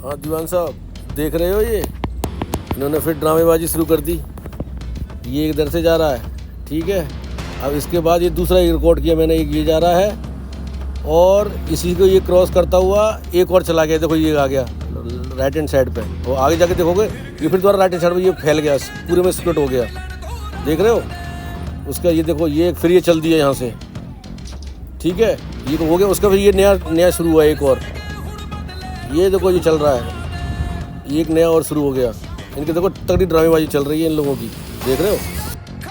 हाँ दीवान साहब, देख रहे हो ये इन्होंने फिर ड्रामेबाजी शुरू कर दी। ये इधर से जा रहा है, ठीक है। अब इसके बाद ये दूसरा रिकॉर्ड किया मैंने, एक ये जा रहा है और इसी को ये क्रॉस करता हुआ एक और चला गया। देखो ये आ गया राइट हैंड साइड पे, वो आगे जाके देखोगे ये फिर दोबारा राइट हैंड साइड पे ये फैल गया, पूरे में स्प्लिट हो गया। देख रहे हो उसका, ये देखो ये फिर ये चल दिया यहाँ से, ठीक है। ये तो हो गया उसका, फिर ये नया शुरू हुआ एक और। ये देखो ये चल रहा है, ये एक नया और शुरू हो गया। इनके देखो तगड़ी ड्रामेबाजी चल रही है इन लोगों की, देख रहे हो।